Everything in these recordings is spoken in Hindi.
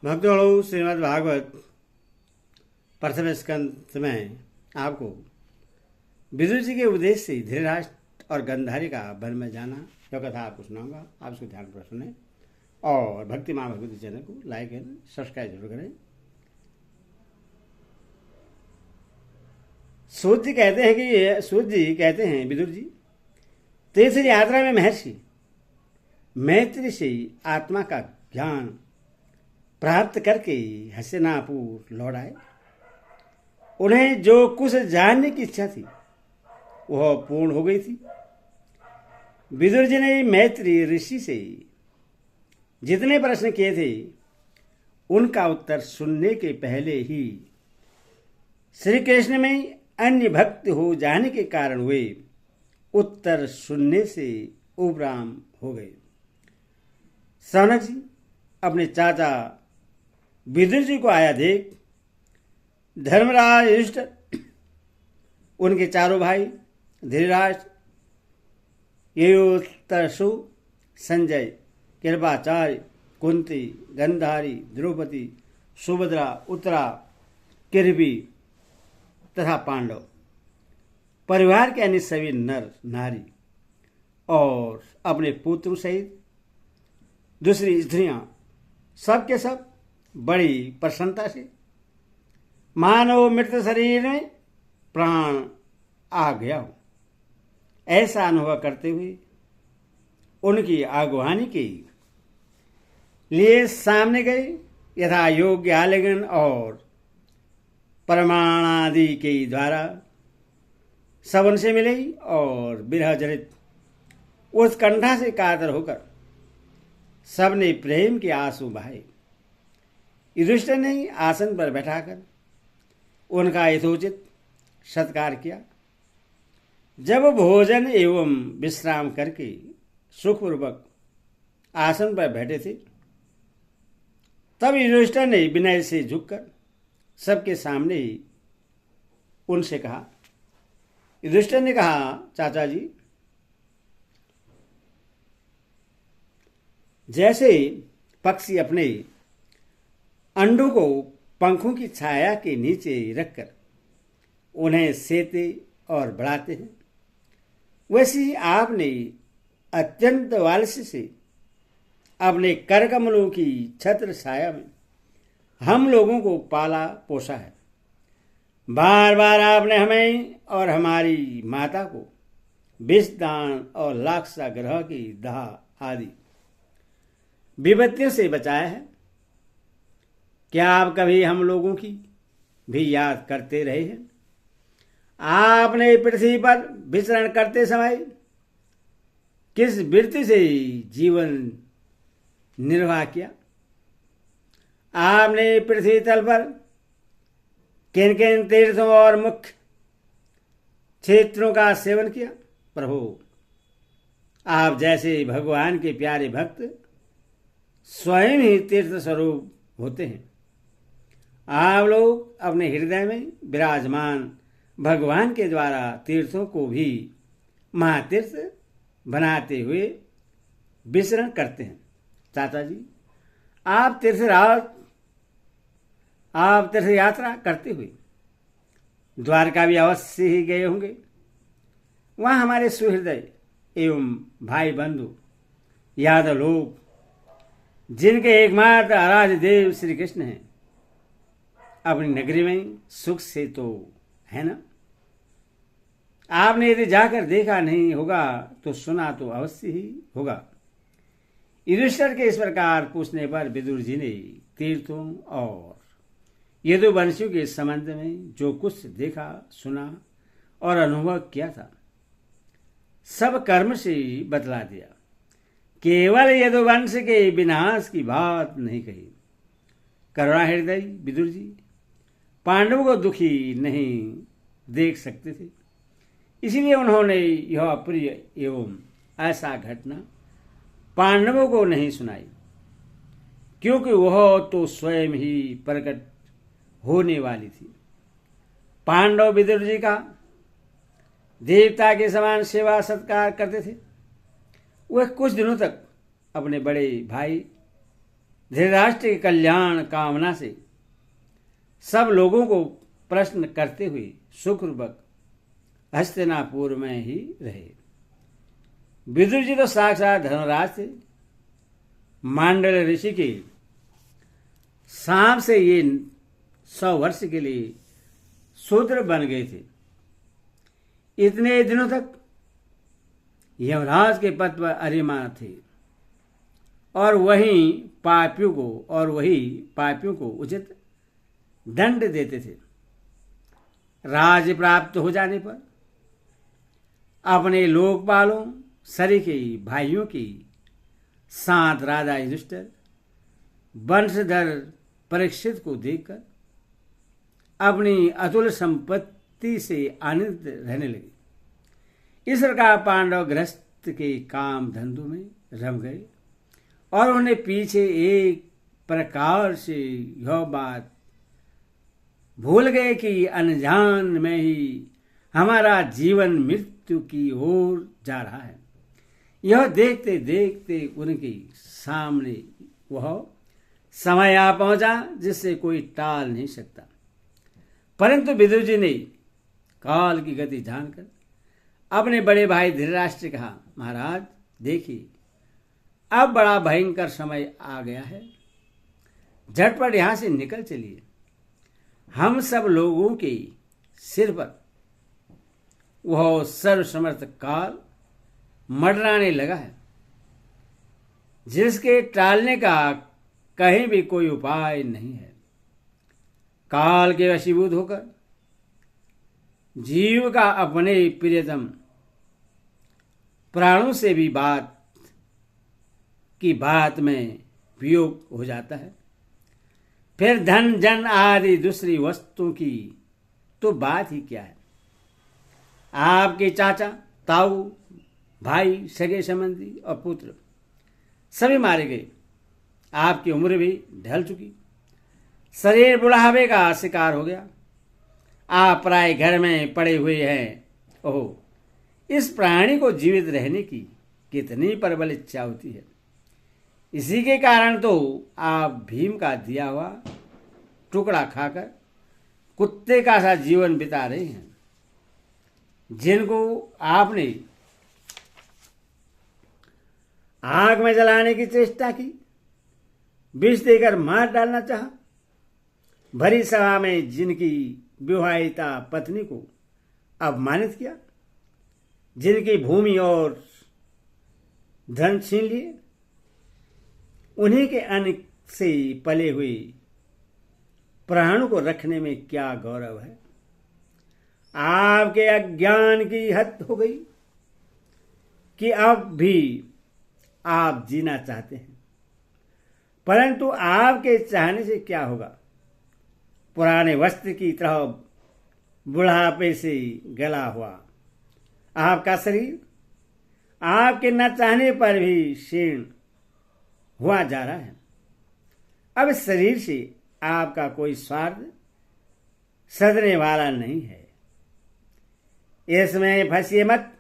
भक्तों, श्रीमद् भागवत प्रथम स्कंध में आपको विदुर जी के उपदेश से धृतराष्ट्र और गंधारी का वन में जाना जो कथा आपको सुनाऊंगा। आप उसको ध्यान पर सुने और भक्ति माँ भगवती चैनल को लाइक एंड सब्सक्राइब जरूर करें। सूत जी कहते हैं विदुर जी, तीर्थ यात्रा में महर्षि मैत्री से आत्मा का ज्ञान प्राप्त करके हस्तिनापुर लौट आए। उन्हें जो कुछ जानने की इच्छा थी वह पूर्ण हो गई थी। विदुर जी ने मैत्री ऋषि से जितने प्रश्न किए थे उनका उत्तर सुनने के पहले ही श्री कृष्ण में अन्य भक्त हो जाने के कारण वे उत्तर सुनने से उपराम हो गए। सौनक जी अपने चाचा विदुर जी को आया देख धर्मराज युधिष्ठिर, उनके चारों भाई धृतराष्ट्र, युयुत्सु, संजय, कृपाचार्य, कुंती, गंधारी, द्रौपदी, सुभद्रा, उत्तरा, किरबी तथा पांडव, परिवार के अन्य सभी नर नारी और अपने पुत्र सहित दूसरी स्त्रियां सब के सब बड़ी प्रसन्नता से मानव मृत शरीर में प्राण आ गया हो ऐसा अनुभव करते हुए उनकी आगवानी के लिए सामने गए। यथा योग्य आलिंगन और प्रमाणादि के द्वारा सब उनसे मिले और विरह जनित उस कंठा से कातर होकर सबने प्रेम के आंसू बहाए। युधिष्ठिर ने आसन पर बैठाकर उनका यथोचित सत्कार किया। जब भोजन एवं विश्राम करके सुखपूर्वक आसन पर बैठे थे तब युधिष्ठिर ने विनय से झुककर सबके सामने ही उनसे कहा। युधिष्ठिर ने कहा, चाचा जी, जैसे पक्षी अपने अंडों को पंखों की छाया के नीचे रखकर उन्हें सेते और बढ़ाते हैं, वैसे आपने अत्यंत वात्सल्य से अपने करकमलों की छत्र छाया में हम लोगों को पाला पोसा है। बार बार आपने हमें और हमारी माता को विषदान और लाक्षागृह की दाह आदि विपत्तियों से बचाया है। क्या आप कभी हम लोगों की भी याद करते रहे हैं? आपने पृथ्वी पर विचरण करते समय किस वृत्ति से जीवन निर्वाह किया? आपने पृथ्वी तल पर किन किन तीर्थों और मुख्य क्षेत्रों का सेवन किया? प्रभु, आप जैसे भगवान के प्यारे भक्त स्वयं ही तीर्थ स्वरूप होते हैं। आप लोग अपने हृदय में विराजमान भगवान के द्वारा तीर्थों को भी महातीर्थ बनाते हुए विचरण करते हैं। चाचा जी, आप तीर्थ यात्रा करते हुए द्वारका भी अवश्य ही गए होंगे। वहाँ हमारे सुहृदय एवं भाई बंधु यादव लोग, जिनके एकमात्र आराध्य देव श्री कृष्ण हैं, अपनी नगरी में सुख से तो है ना? आपने यदि जाकर देखा नहीं होगा तो सुना तो अवश्य ही होगा। युधिष्ठिर के इस प्रकार पूछने पर विदुर जी ने तीर्थों और यदुवंशियों के संबंध में जो कुछ देखा, सुना और अनुभव किया था सब कर्म से बतला दिया। केवल यदुवंश के विनाश की बात नहीं कही। करुणा हृदय विदुर जी पांडवों को दुखी नहीं देख सकते थे, इसलिए उन्होंने यह अप्रिय एवं ऐसा घटना पांडवों को नहीं सुनाई, क्योंकि वह तो स्वयं ही प्रकट होने वाली थी। पांडव विदुर जी का देवता के समान सेवा सत्कार करते थे। वह कुछ दिनों तक अपने बड़े भाई धृतराष्ट्र के कल्याण कामना से सब लोगों को प्रश्न करते हुए सुखपूर्वक हस्तिनापुर में ही रहे। विदुर जी तो साक्षात धर्मराज थे। मांडल ऋषि के सांप से ये 100 वर्ष के लिए शूद्र बन गए थे। इतने दिनों तक यमराज के पद पर अरिमान थे और वही पापियों को उचित दंड देते थे। राज्य प्राप्त हो जाने पर अपने लोकपालों सरीखे भाइयों की साथ राजा युधिष्ठिर वंशधर परीक्षित को देखकर अपनी अतुल संपत्ति से आनंदित रहने लगे। इस प्रकार पांडव गृहस्थ के काम धंधों में रम गए और उन्हें पीछे एक प्रकार से यह बात भूल गए कि अनजान में ही हमारा जीवन मृत्यु की ओर जा रहा है। यह देखते देखते उनके सामने वह समय आ पहुंचा जिससे कोई टाल नहीं सकता। परंतु विदुर जी ने काल की गति जानकर अपने बड़े भाई धृतराष्ट्र से कहा, महाराज देखिए, अब बड़ा भयंकर समय आ गया है, झटपट यहां से निकल चलिए। हम सब लोगों के सिर पर वह सर्वसमर्थ काल मंडराने लगा है, जिसके टालने का कहीं भी कोई उपाय नहीं है। काल के वशीभूत होकर जीव का अपने प्रियतम प्राणों से भी बात में वियोग हो जाता है। फिर धन जन आदि दूसरी वस्तुओं की तो बात ही क्या है। आपके चाचा, ताऊ, भाई, सगे संबंधी और पुत्र सभी मारे गए। आपकी उम्र भी ढल चुकी, शरीर बुढ़ापे का शिकार हो गया। आप प्राय घर में पड़े हुए हैं। ओह, इस प्राणी को जीवित रहने की कितनी प्रबल इच्छा होती है। इसी के कारण तो आप भीम का दिया हुआ टुकड़ा खाकर कुत्ते का सा जीवन बिता रहे हैं, जिनको आपने आग में जलाने की चेष्टा की, विष देकर मार डालना चाहा। भरी सभा में जिनकी विवाहिता पत्नी को अपमानित किया, जिनकी भूमि और धन छीन लिए, उन्हीं के अन्न से पले हुए प्राणों को रखने में क्या गौरव है। आपके अज्ञान की हद हो गई कि अब भी आप जीना चाहते हैं, परंतु आपके चाहने से क्या होगा। पुराने वस्त्र की तरह बुढ़ापे से गला हुआ आपका शरीर आपके न चाहने पर भी क्षीण हुआ जा रहा है। अब इस शरीर से आपका कोई स्वार्थ सधने वाला नहीं है। इसमें फंसिए मत।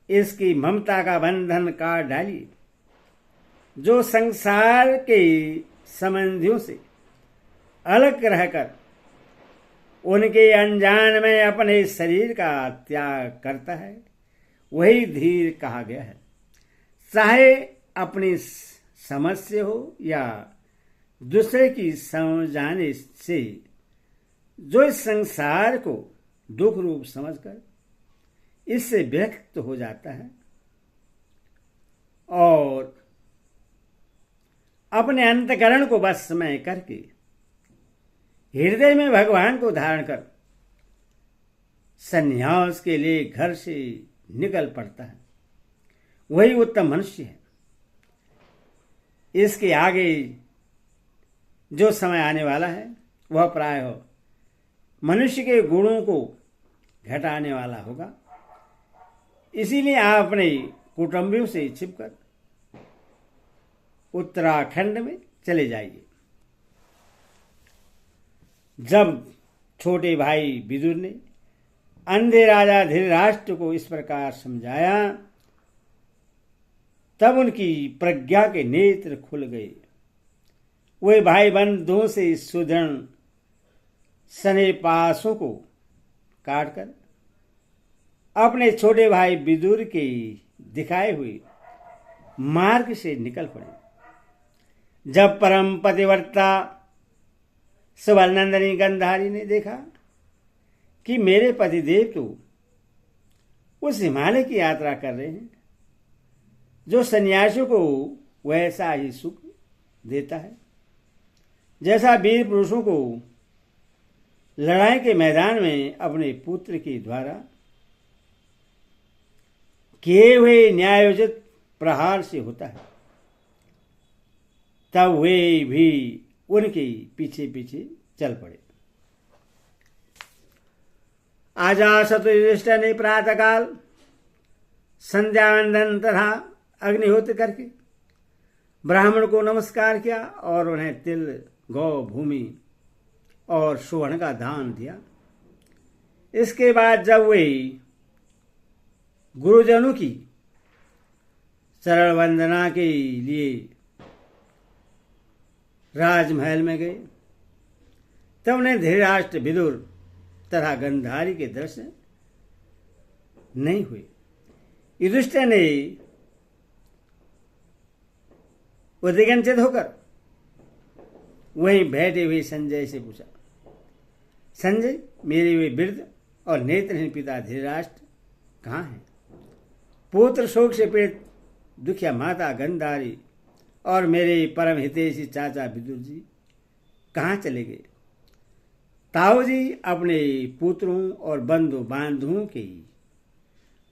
इसकी ममता का बंधन काट डालिए। जो संसार के संबंधियों से अलग रहकर उनके अनजान में अपने शरीर का त्याग करता है, वही धीर कहा गया है। चाहे अपनी समझ से हो या दूसरे की समझाने से, जो इस संसार को दुख रूप समझकर इससे व्यक्त हो जाता है और अपने अंतकरण को बस में करके हृदय में भगवान को धारण कर संन्यास के लिए घर से निकल पड़ता है, वही उत्तम मनुष्य है। इसके आगे जो समय आने वाला है वह प्रायः मनुष्य के गुणों को घटाने वाला होगा। इसीलिए आप अपने कुटुंबियों से छिपकर उत्तराखंड में चले जाइए। जब छोटे भाई विदुर ने अंधे राजा धृतराष्ट्र को इस प्रकार समझाया, तब उनकी प्रज्ञा के नेत्र खुल गए। वे भाई बंधुओं से सुदृढ़ सने पासों को काटकर अपने छोटे भाई विदुर के दिखाए हुए मार्ग से निकल पड़े। जब परम पतिव्रता सुवर्णनंदिनी गंधारी ने देखा कि मेरे पतिदेव तो उस हिमालय की यात्रा कर रहे हैं जो सन्यासियों को वैसा ही सुख देता है जैसा वीर पुरुषों को लड़ाई के मैदान में अपने पुत्र के द्वारा किए हुए न्यायोचित प्रहार से होता है, तब वे भी उनके पीछे पीछे चल पड़े। अजासत युधिष्ठिर ने प्रातःकाल संध्यावंदन तथा अग्निहोत्र करके ब्राह्मण को नमस्कार किया और उन्हें तिल, गौ, भूमि और सुवर्ण का दान दिया। इसके बाद जब वे गुरुजनों की चरण वंदना के लिए राजमहल में गए, तब उन्हें धृतराष्ट्र, विदुर तथा गंधारी के दर्शन नहीं हुए। युधिष्ठिर ने उद्विग्न होकर वहीं बैठे हुए संजय से पूछा, संजय, मेरे वे वृद्ध और नेत्रहीन पिता धृतराष्ट्र कहाँ हैं? पुत्र शोक से पीड़ित दुखिया माता गंधारी और मेरे परम हितैषी चाचा विदुर जी कहाँ चले गए? ताऊ जी अपने पुत्रों और बंधु बांधुओं के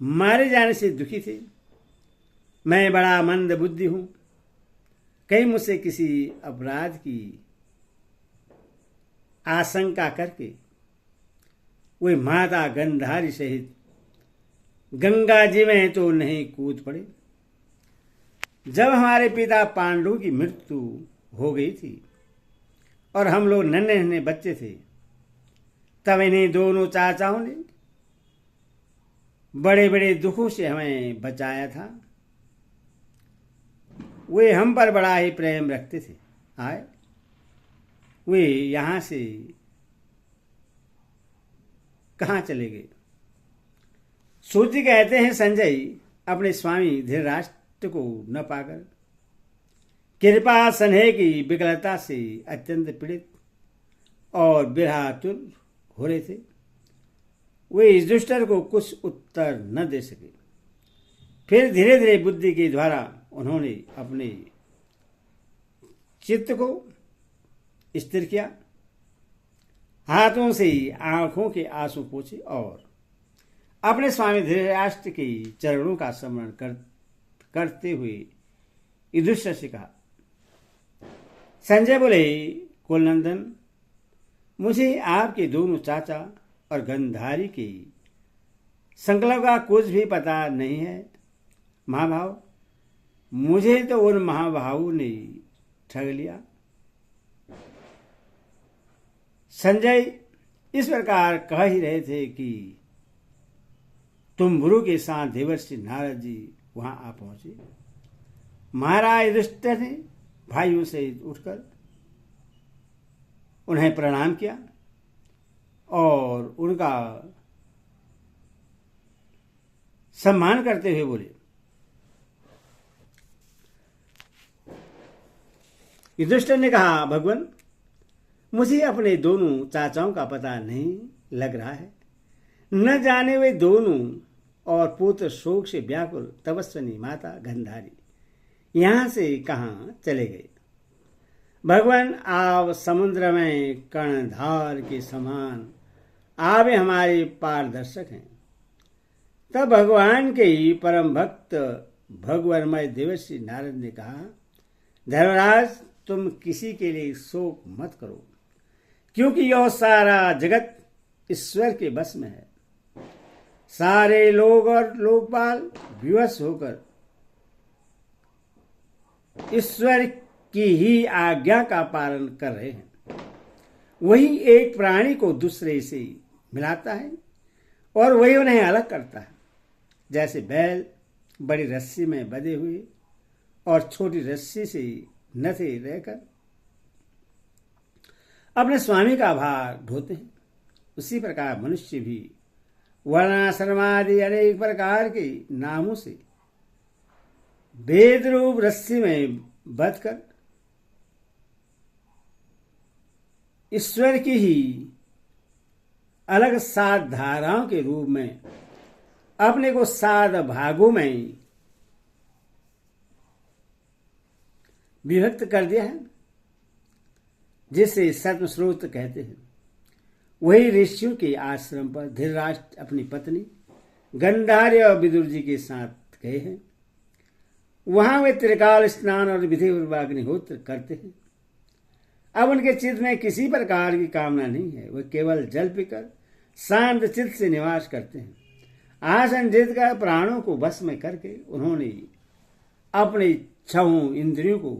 मारे जाने से दुखी थे। मैं बड़ा मंद बुद्धि हूं, कहीं मुझसे किसी अपराध की आशंका करके वे माता गंधारी सहित गंगा जी में तो नहीं कूद पड़े। जब हमारे पिता पांडु की मृत्यु हो गई थी और हम लोग नन्हे नन्हे बच्चे थे, तब इन्हीं दोनों चाचाओं ने बड़े बड़े दुखों से हमें बचाया था। वे हम पर बड़ा ही प्रेम रखते थे। आए, वे यहां से कहाँ चले गए? सूर्य कहते हैं, संजय अपने स्वामी धृतराष्ट्र को न पाकर कृपा स्नेह की विकलता से अत्यंत पीड़ित और विरहातुर हो रहे थे। वे युधिष्ठिर को कुछ उत्तर न दे सके। फिर धीरे धीरे बुद्धि के द्वारा उन्होंने अपने चित्त को स्थिर किया, हाथों से आंखों के आंसू पोंछे और अपने स्वामी धृतराष्ट्र के चरणों का स्मरण करते हुए युधिष्ठिर से कहा। संजय बोले, कुलनंदन, मुझे आपके दोनों चाचा और गंधारी के संकल्प का कुछ भी पता नहीं है। महाभाव, मुझे तो उन महाभावों ने ठग लिया। संजय इस प्रकार कह ही रहे थे कि तुम गुरु के साथ देवर्षि नारद जी वहां आ पहुंचे। महाराज युधिष्ठिर ने भाइयों से उठकर उन्हें प्रणाम किया और उनका सम्मान करते हुए बोले। युधिष्ठिर ने कहा, भगवान, मुझे अपने दोनों चाचाओं का पता नहीं लग रहा है। न जाने वे दोनों और पुत्र शोक से व्याकुल तपस्विनी माता गंधारी यहां से कहां चले गए। भगवान, आप समुद्र में कर्णधार के समान आप हमारे पारदर्शक हैं। तब भगवान के ही परम भक्त भगवानमय देवर्षि नारद ने कहा, धर्मराज, तुम किसी के लिए शोक मत करो, क्योंकि यह सारा जगत ईश्वर के बस में है। सारे लोग और लोकपाल विवश होकर ईश्वर की ही आज्ञा का पालन कर रहे हैं। वही एक प्राणी को दूसरे से मिलाता है और वही उन्हें अलग करता है। जैसे बैल बड़ी रस्सी में बंधे हुए और छोटी रस्सी से नथे रहकर अपने स्वामी का भार ढोते हैं। उसी प्रकार मनुष्य भी वर्णाश्रमादि अनेक प्रकार के नामों से वेद रूप रस्सी में बंधकर ईश्वर की ही अलग 7 धाराओं के रूप में अपने को 7 भागों में विभक्त कर दिया है, जिसे सत्व स्रोत कहते हैं। वही ऋषियों के आश्रम पर धृतराष्ट्र अपनी पत्नी गंधार्य और विदुर जी के साथ गए हैं। वहां वे त्रिकाल स्नान और विधिपूर्वक अग्निहोत्र करते हैं। अब उनके चित्त में किसी प्रकार की कामना नहीं है, वे केवल जल पीकर शांत चित्त से निवास करते हैं। आसन जीत कर प्राणों को वश में करके उन्होंने अपने 6 इंद्रियों को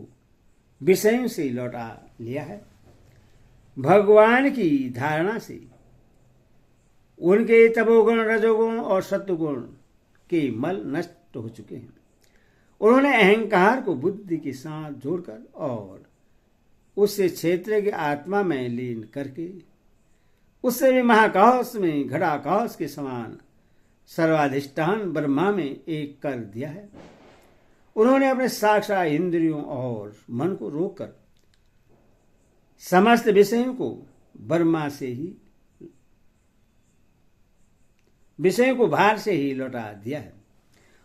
विषयों से लौटा लिया है। भगवान की धारणा से उनके तपोगुण, रजोगुण और सत्वगुण के मल नष्ट हो चुके हैं। उन्होंने अहंकार को बुद्धि के साथ जोड़कर और उससे क्षेत्र की आत्मा में लीन करके उससे भी महाकाश में घटाकाश के समान सर्वाधिष्ठान ब्रह्मा में एक कर दिया है। उन्होंने अपने साक्षात इंद्रियों और मन को रोककर समस्त विषयों को ब्रह्मा से ही विषयों को भार से ही लौटा दिया है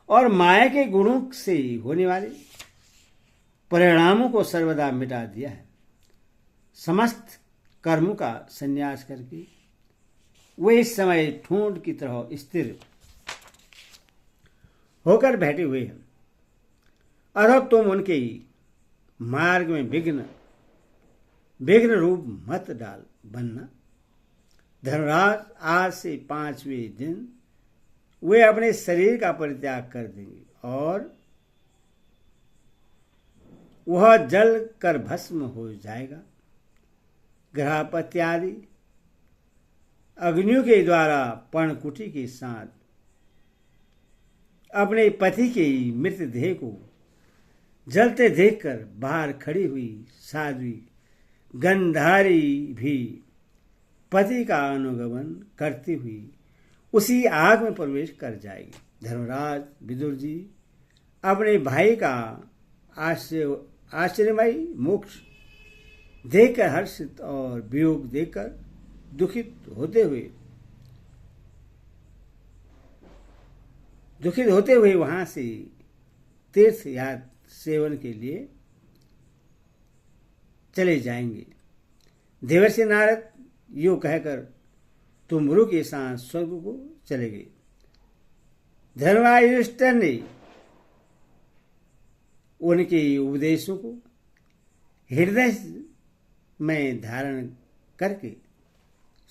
और माया के गुणों से होने वाले परिणामों को सर्वदा मिटा दिया है। समस्त कर्मों का संन्यास करके वे इस समय ठूंठ की तरह स्थिर होकर बैठे हुए हैं। अतः तुम उनके मार्ग में विघ्न रूप मत डाल बनना। धर्मराज, आज से 5वें दिन वे अपने शरीर का परित्याग कर देंगे और वह जल कर भस्म हो जाएगा। ग्रहपत्य आदि अग्नियों के द्वारा पर्णकुटी के साथ अपने पति के मृतदेह को जलते देखकर बाहर खड़ी हुई साध्वी गंधारी भी पति का अनुगमन करती हुई उसी आग में प्रवेश कर जाएगी। धर्मराज, विदुर जी अपने भाई का आश्चर्यमयी मोक्ष देखकर हर्षित और वियोग देखकर दुखित होते हुए वहां से तीर्थ या सेवन के लिए चले जाएंगे। देवर्षि नारद यो कहकर तुमरु के साथ स्वर्ग को चले गए। धर्मयुधिष्ठिर ने उनके उपदेशों को हृदय में धारण करके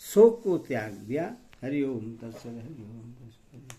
शोक को त्याग दिया। हरि ओम तत्सत। हरि ओम तत्सत।